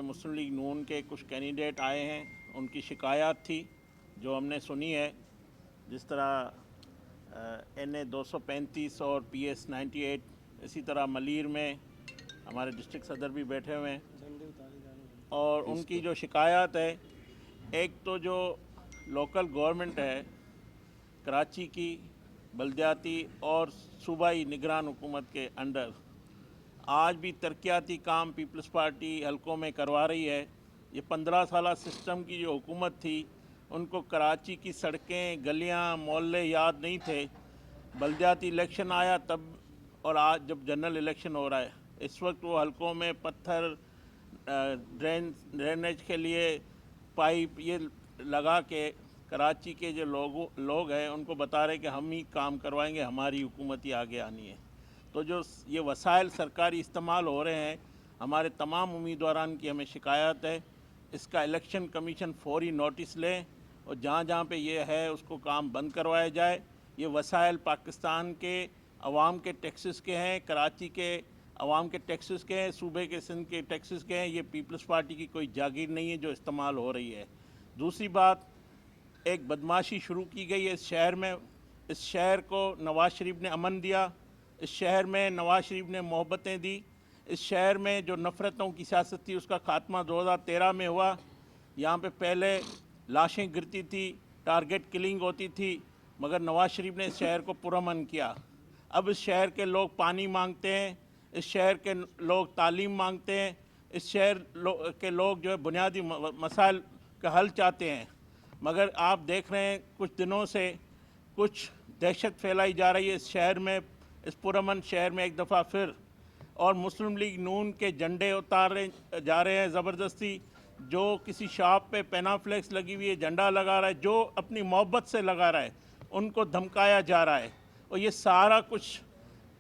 मुस्लिम league नून के कुछ candidate आए हैं, उनकी शिकायत थी जो हमने सुनी है। जिस तरह NA 235 और PS 98, इसी तरह मलीर में हमारे डिस्ट्रिक्ट सदर भी बैठे हुए हैं और उनकी जो शिकायत है, एक तो जो लोकल गवर्नमेंट है कराची की, बल्दियाती और सूबाई निगरान हुकूमत के अंडर आज भी तरक्याती काम पीपल्स पार्टी हलकों में करवा रही है। ये 15 साल सिस्टम की जो हुकूमत थी, उनको कराची की सड़कें, गलियां, मोहल्ले याद नहीं थे। बल्दियाती इलेक्शन आया तब, और आज जब जनरल इलेक्शन हो रहा है, इस वक्त वो हलकों में पत्थर, ड्रेनेज के लिए पाइप ये लगा के कराची के जो लोग हैं उनको बता रहे कि हम ही काम करवाएंगे, हमारी हुकूमत ही आगे आनी है। तो जो ये वसाइल सरकारी इस्तेमाल हो रहे हैं, हमारे तमाम उम्मीदवारान की हमें शिकायत है, इसका इलेक्शन कमीशन फौरी नोटिस लें और जहाँ जहाँ पे ये है उसको काम बंद करवाया जाए। ये वसाइल पाकिस्तान के अवाम के टैक्सेस के हैं, कराची के अवाम के टैक्सेस के हैं, सूबे के सिंध के टैक्सेस के हैं। ये पीपल्स पार्टी की कोई जागीर नहीं है जो इस्तेमाल हो रही है। दूसरी बात, एक बदमाशी शुरू की गई है इस शहर में। इस शहर को नवाज़ शरीफ ने अमन दिया, इस शहर में नवाज़ शरीफ ने मोहब्बतें दी। इस शहर में जो नफ़रतों की सियासत थी उसका खात्मा 2013 में हुआ। यहाँ पे पहले लाशें गिरती थी, टारगेट किलिंग होती थी, मगर नवाज़ शरीफ ने इस शहर को पुरअमन किया। अब इस शहर के लोग पानी मांगते हैं, इस शहर के लोग तालीम मांगते हैं, इस शहर के लोग जो है बुनियादी मसाइल का हल चाहते हैं। मगर आप देख रहे हैं कुछ दिनों से कुछ दहशत फैलाई जा रही है इस शहर में, इस पुरअमन शहर में एक दफ़ा फिर, और मुस्लिम लीग नून के झंडे उतारे जा रहे हैं ज़बरदस्ती। जो किसी शॉप पे पेनाफ्लेक्स लगी हुई है, झंडा लगा रहा है, जो अपनी मोहब्बत से लगा रहा है, उनको धमकाया जा रहा है। और ये सारा कुछ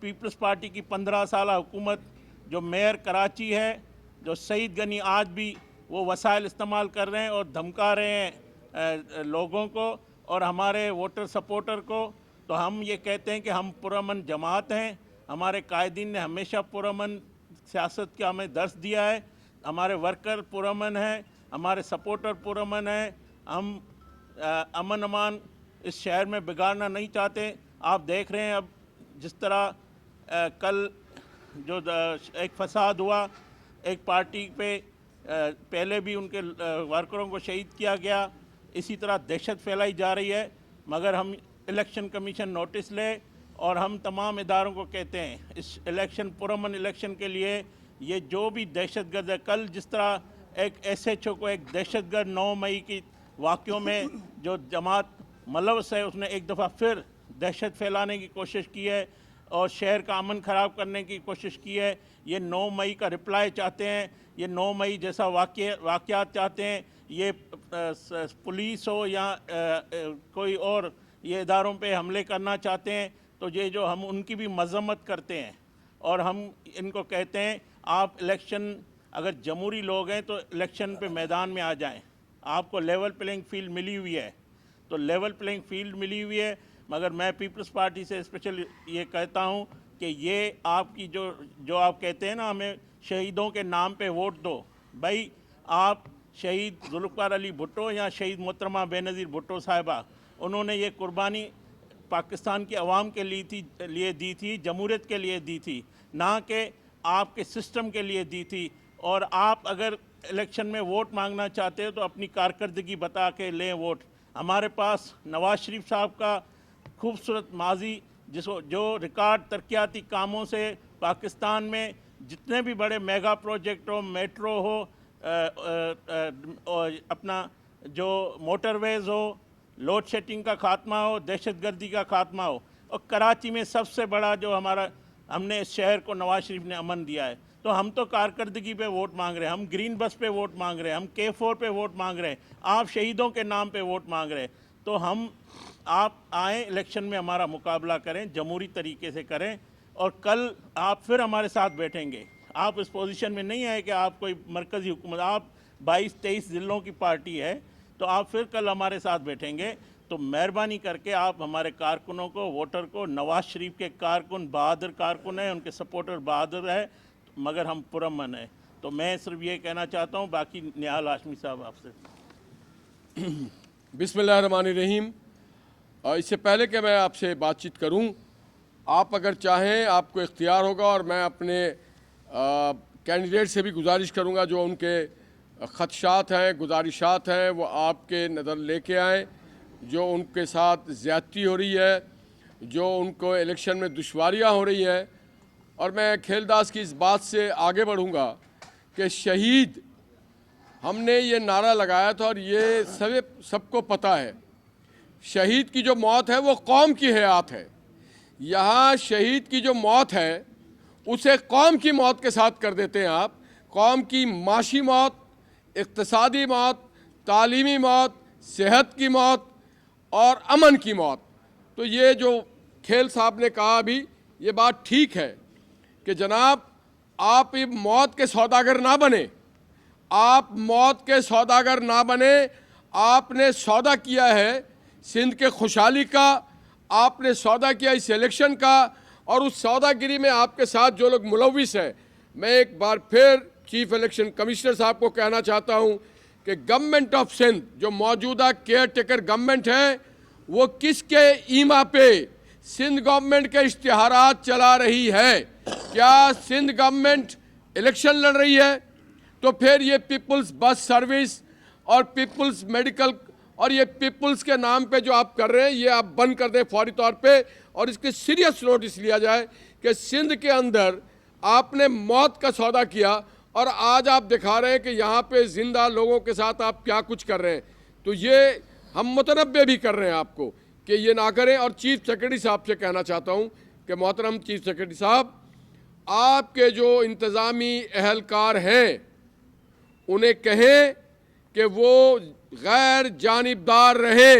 पीपल्स पार्टी की 15 साल हुकूमत, जो मेयर कराची है, जो सईद गनी, आज भी वो वसाइल इस्तेमाल कर रहे हैं और धमका रहे हैं लोगों को और हमारे वोटर सपोर्टर को। तो हम ये कहते हैं कि हम पुरअमन जमात हैं, हमारे कायदीन ने हमेशा पुरअमन सियासत का हमें दर्स दिया है, हमारे वर्कर पुरअमन हैं, हमारे सपोर्टर पुरअमन हैं। हम अमन अमान इस शहर में बिगाड़ना नहीं चाहते। आप देख रहे हैं अब जिस तरह कल जो एक फसाद हुआ, एक पार्टी पे पहले भी उनके वर्करों को शहीद किया गया, इसी तरह दहशत फैलाई जा रही है। मगर हम इलेक्शन कमीशन नोटिस ले और हम तमाम इदारों को कहते हैं इस इलेक्शन, पुरअमन इलेक्शन के लिए ये जो भी दहशतगर्द है, कल जिस तरह एक SHO को एक दहशतगर्द 9 मई की वाक़यों में जो जमात मलवस है, उसने एक दफ़ा फिर दहशत फैलाने की कोशिश की है और शहर का अमन ख़राब करने की कोशिश की है। ये 9 मई का रिप्लाई चाहते हैं, ये 9 मई जैसा वाक़यात चाहते हैं। ये पुलिस हो या कोई और ये इदारों पे हमले करना चाहते हैं। तो ये जो हम उनकी भी मज़म्मत करते हैं और हम इनको कहते हैं आप इलेक्शन, अगर जमहूरी लोग हैं तो इलेक्शन पे मैदान में आ जाएं। आपको लेवल प्लेइंग फील्ड मिली हुई है, तो लेवल प्लेइंग फील्ड मिली हुई है। मगर मैं पीपल्स पार्टी से स्पेशल ये कहता हूँ कि ये आपकी जो आप कहते हैं ना हमें शहीदों के नाम पे वोट दो, भाई आप शहीद जुल्फ़िकार अली भुट्टो या शहीद मोहतरमा बेनज़ीर भुट्टो साहिबा, उन्होंने ये कुर्बानी पाकिस्तान की आवाम के लिए दी थी, जमहूरियत के लिए दी थी, ना कि आपके सिस्टम के लिए दी थी। और आप अगर इलेक्शन में वोट मांगना चाहते हो तो अपनी कारकर्दगी बता के लें वोट। हमारे पास नवाज़ शरीफ साहब का खूबसूरत माजी, जो रिकॉर्ड तरक्याती कामों से पाकिस्तान में जितने भी बड़े मेगा प्रोजेक्ट हो, मेट्रो हो, और अपना जो मोटरवेज़ हो, लोड शेडिंग का खात्मा हो, दहशतगर्दी का खात्मा हो, और कराची में सबसे बड़ा जो हमारा, हमने इस शहर को नवाज़ शरीफ ने अमन दिया है। तो हम तो कारकर्दगी पे वोट मांग रहे हैं, हम ग्रीन बस पे वोट मांग रहे हैं, हम K4 पे वोट मांग रहे हैं, आप शहीदों के नाम पे वोट मांग रहे हैं। तो हम, आप आएँ इलेक्शन में हमारा मुकाबला करें, जमहूरी तरीके से करें, और कल आप फिर हमारे साथ बैठेंगे। आप इस पोजीशन में नहीं आए कि आप कोई मरकज़ी हुकूमत, आप 22-23 ज़िलों की पार्टी है, तो आप फिर कल हमारे साथ बैठेंगे। तो मेहरबानी करके आप हमारे कारकुनों को, वोटर को, नवाज़ शरीफ के कारकुन बहादुर कारकुन हैं, उनके सपोर्टर बहादुर है, मगर हम पुरअमन हैं। तो मैं सिर्फ ये कहना चाहता हूँ, बाकी निहाल हाशमी साहब आपसे। बिस्मिल्लाहिर्रहमानिर्रहीम। इससे पहले कि मैं आपसे बातचीत करूं, आप अगर चाहें आपको इख्तियार होगा, और मैं अपने कैंडिडेट से भी गुजारिश करूंगा जो उनके ख़दशात हैं, गुजारिशात हैं, वो आपके नज़र लेके आएँ। जो उनके साथ ज़्यादती हो रही है, जो उनको इलेक्शन में दुश्वारियाँ हो रही हैं, और मैं खेलदास की इस बात से आगे बढ़ूंगा कि शहीद, हमने ये नारा लगाया था और ये सबको पता है, शहीद की जो मौत है वो कौम की हयात है। यहाँ शहीद की जो मौत है उसे कौम की मौत के साथ कर देते हैं आप। कौम की माशी मौत, इक़्तिसादी मौत, तालीमी मौत, सेहत की मौत और अमन की मौत। तो ये जो खेल साहब ने कहा अभी, ये बात ठीक है कि जनाब आप ये मौत के सौदागर ना बने, आप मौत के सौदागर ना बने। आपने सौदा किया है सिंध के खुशहाली का, आपने सौदा किया इस इलेक्शन का, और उस सौदागिरी में आपके साथ जो लोग मुलविस हैं, मैं एक बार फिर चीफ इलेक्शन कमिश्नर साहब को कहना चाहता हूं कि गवर्नमेंट ऑफ सिंध, जो मौजूदा केयर टेकर गवर्नमेंट है, वो किसके ईमा पे सिंध गवर्नमेंट के इश्तिहारात चला रही है? क्या सिंध गवर्नमेंट इलेक्शन लड़ रही है? तो फिर ये पीपल्स बस सर्विस और पीपल्स मेडिकल और ये पीपल्स के नाम पे जो आप कर रहे हैं, ये आप बंद कर दें फौरी तौर पे, और इसकी सीरियस नोटिस लिया जाए कि सिंध के अंदर आपने मौत का सौदा किया और आज आप दिखा रहे हैं कि यहाँ पे जिंदा लोगों के साथ आप क्या कुछ कर रहे हैं। तो ये हम मुतनब्बे भी कर रहे हैं आपको कि ये ना करें। और चीफ सेक्रेटरी साहब से कहना चाहता हूँ कि मोहतरम चीफ सेक्रेटरी साहब, आपके जो इंतज़ामी अहलकार हैं उन्हें कहें कि वो गैर जानिबदार रहे,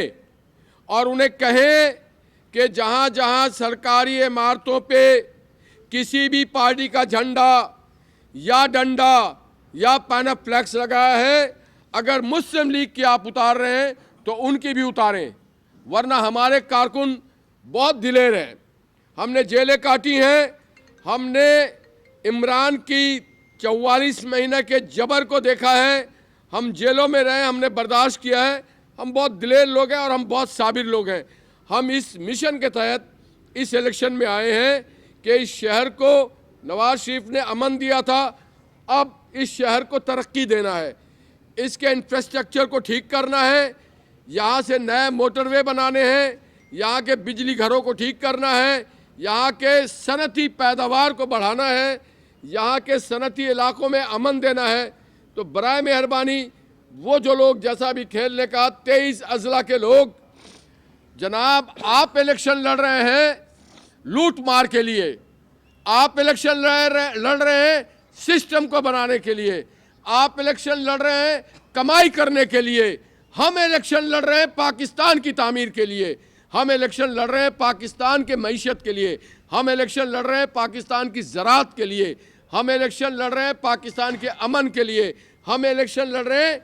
और उन्हें कहें कि जहाँ जहाँ सरकारी इमारतों पे किसी भी पार्टी का झंडा या डंडा या पैनाफ्लेक्स लगाया है, अगर मुस्लिम लीग की आप उतार रहे हैं तो उनकी भी उतारें, वरना हमारे कारकुन बहुत दिलेर हैं। हमने जेलें काटी हैं, हमने इमरान की 44 महीने के जबर को देखा है, हम जेलों में रहे, हमने बर्दाश्त किया है। हम बहुत दिलेर लोग हैं और हम बहुत साबिर लोग हैं। हम इस मिशन के तहत इस इलेक्शन में आए हैं कि इस शहर को नवाज शरीफ ने अमन दिया था, अब इस शहर को तरक्की देना है, इसके इंफ्रास्ट्रक्चर को ठीक करना है, यहाँ से नए मोटरवे बनाने हैं, यहाँ के बिजली घरों को ठीक करना है, यहाँ के सनती पैदावार को बढ़ाना है, यहाँ के सनती इलाकों में अमन देना है। तो बराए मेहरबानी वो जो लोग, जैसा भी खेलने का 23 अजला के लोग, जनाब आप इलेक्शन लड़ रहे हैं लूट मार के लिए, आप इलेक्शन लड़ रहे हैं सिस्टम को बनाने के लिए, आप इलेक्शन लड़ रहे हैं कमाई करने के लिए। हम इलेक्शन लड़ रहे हैं पाकिस्तान की तामीर के लिए, हम इलेक्शन लड़ रहे हैं पाकिस्तान के मईशत के लिए, हम इलेक्शन लड़ रहे हैं पाकिस्तान की ज़राअत के लिए, हम इलेक्शन लड़ रहे हैं पाकिस्तान के अमन के लिए, हम इलेक्शन लड़ रहे हैं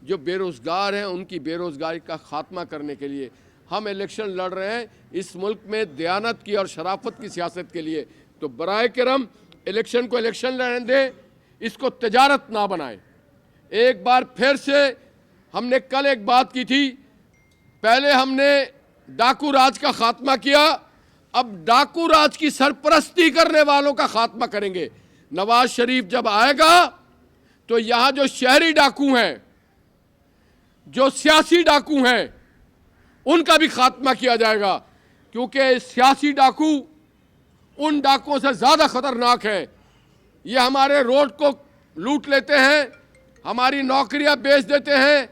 जो बेरोज़गार हैं उनकी बेरोज़गारी का ख़ात्मा करने के लिए, हम इलेक्शन लड़ रहे हैं इस मुल्क में दयानत की और शराफत की सियासत के लिए। तो बराए करम इलेक्शन को इलेक्शन लड़ने दें, इसको तजारत ना बनाएं। एक बार फिर से हमने कल एक बात की थी, पहले हमने डाकू राज का खात्मा किया, अब डाकू राज की सरपरस्ती करने वालों का खात्मा करेंगे। नवाज शरीफ जब आएगा तो यहां जो शहरी डाकू हैं, जो सियासी डाकू हैं, उनका भी खात्मा किया जाएगा, क्योंकि सियासी डाकू उन डाकुओं से ज़्यादा ख़तरनाक है। ये हमारे रोड को लूट लेते हैं, हमारी नौकरियां बेच देते हैं,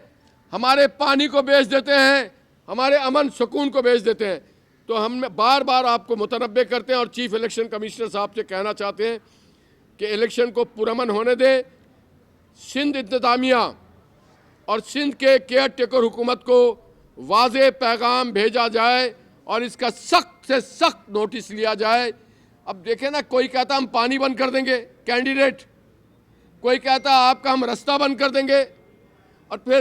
हमारे पानी को बेच देते हैं, हमारे अमन सुकून को बेच देते हैं। तो हम बार बार आपको मुतनब्बे करते हैं और चीफ इलेक्शन कमिश्नर साहब से कहना चाहते हैं कि इलेक्शन को पुरअमन होने दें। सिंध इंतज़ामिया और सिंध के केयर टेकर हुकूमत को वाज़े पैगाम भेजा जाए और इसका सख्त से सख्त नोटिस लिया जाए। अब देखें ना, कोई कहता हम पानी बंद कर देंगे कैंडिडेट, कोई कहता आपका हम रास्ता बंद कर देंगे, और फिर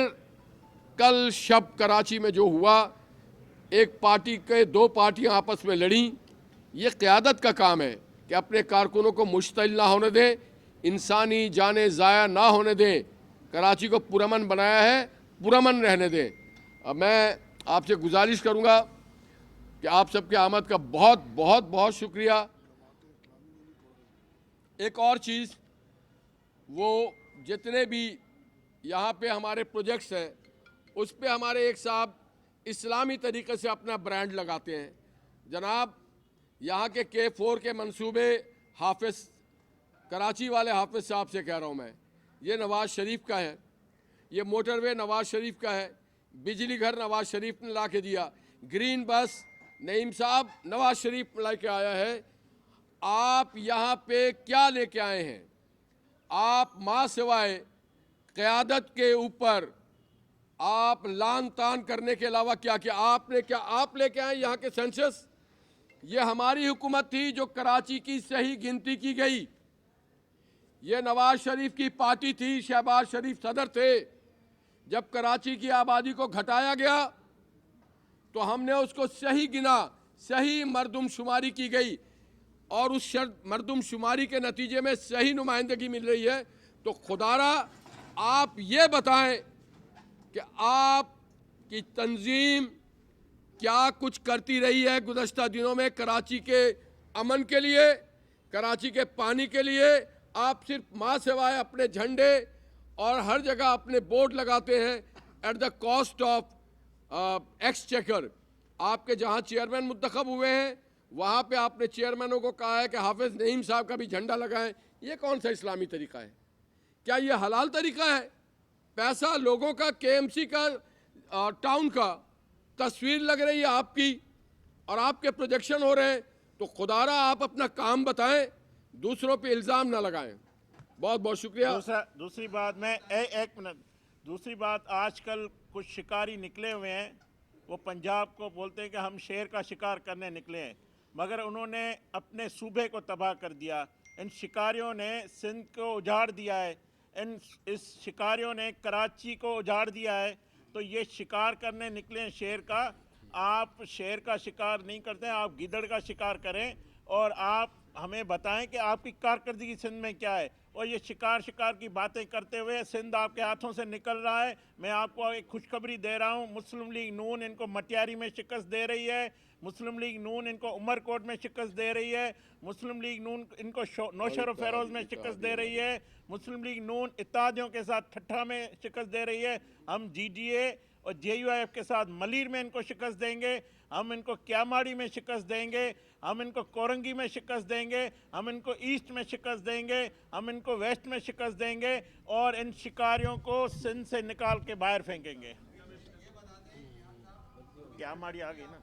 कल शब कराची में जो हुआ, एक पार्टी के दो पार्टियां आपस में लड़ी। ये क़यादत का काम है कि अपने कारकुनों को मुश्तिल ना होने दें, इंसानी जाने ज़ाया ना होने दें, कराची को पुरअमन बनाया है, पुरअमन रहने दें। अब मैं आपसे गुजारिश करूंगा कि आप सबके आमद का बहुत बहुत बहुत शुक्रिया। एक और चीज़, वो जितने भी यहाँ पे हमारे प्रोजेक्ट्स हैं उस पे हमारे एक साहब इस्लामी तरीके से अपना ब्रांड लगाते हैं। जनाब, यहाँ के K4 के मंसूबे हाफिज़, कराची वाले हाफिज़ साहब से कह रहा हूँ मैं, ये नवाज़ शरीफ का है, ये मोटरवे नवाज़ शरीफ का है, बिजली घर नवाज़ शरीफ ने ला के दिया, ग्रीन बस नईम साहब नवाज़ शरीफ ला के आया है। आप यहाँ पे क्या लेके आए हैं? आप माँ सिवाय क़यादत के ऊपर आप लान तान करने के अलावा क्या किया? आपने क्या आप लेके आए यहाँ के सेंसस? ये हमारी हुकूमत थी जो कराची की सही गिनती की गई। ये नवाज शरीफ की पार्टी थी, शहबाज शरीफ सदर थे। जब कराची की आबादी को घटाया गया तो हमने उसको सही गिना, सही मरदमशुमारी की गई और उस मरदमशुमारी के नतीजे में सही नुमाइंदगी मिल रही है। तो खुदारा आप ये बताएं कि आपकी तंजीम क्या कुछ करती रही है गुज़श्ता दिनों में कराची के अमन के लिए, कराची के पानी के लिए? आप सिर्फ माँ सिवाय अपने झंडे और हर जगह अपने बोर्ड लगाते हैं at the cost of exchequer. आपके जहाँ चेयरमैन मुंतखब हुए हैं वहाँ पे आपने चेयरमैनों को कहा है कि हाफिज़ नईम साहब का भी झंडा लगाएं। ये कौन सा इस्लामी तरीका है? क्या ये हलाल तरीका है? पैसा लोगों का, KMC का, टाउन का, तस्वीर लग रही है आपकी और आपके प्रोजेक्शन हो रहे हैं। तो खुदारा आप अपना काम बताएं, दूसरों पे इल्ज़ाम ना लगाएं। बहुत बहुत शुक्रिया। दूसरी बात, मैं एक मिनट, दूसरी बात, आजकल कुछ शिकारी निकले हुए हैं, वो पंजाब को बोलते हैं कि हम शेर का शिकार करने निकले हैं, मगर उन्होंने अपने सूबे को तबाह कर दिया। इन शिकारियों ने सिंध को उजाड़ दिया है, इस शिकारियों ने कराची को उजाड़ दिया है। तो ये शिकार करने निकले हैं शेर का। आप शेर का शिकार नहीं करते हैं, आप गिदड़ का शिकार करें और आप हमें बताएं कि आपकी कारकर्दगी सिंध में क्या है। और ये शिकार की बातें करते हुए सिंध आपके हाथों से निकल रहा है। मैं आपको एक खुशखबरी दे रहा हूँ, मुस्लिम लीग नून इनको मटियारी में शिकस्त दे रही है, मुस्लिम लीग नून इनको उमरकोट में शिकस्त दे रही है, मुस्लिम लीग नून इनको नौशर व फेरोज़ में शिकस्त दे रही है, मुस्लिम लीग नून इत्तेहादियों के साथ ठट्ठा में शिकस्त दे रही है। हम GDA और JUIF के साथ मलीर में इनको शिकस्त देंगे, हम इनको क्यामाड़ी में शिकस्त देंगे, हम इनको कोरंगी में शिकस्त देंगे, हम इनको ईस्ट में शिकस्त देंगे, हम इनको वेस्ट में शिकस्त देंगे और इन शिकारियों को सिंध से निकाल के बाहर फेंकेंगे। क्यामाड़ी आ गई ना।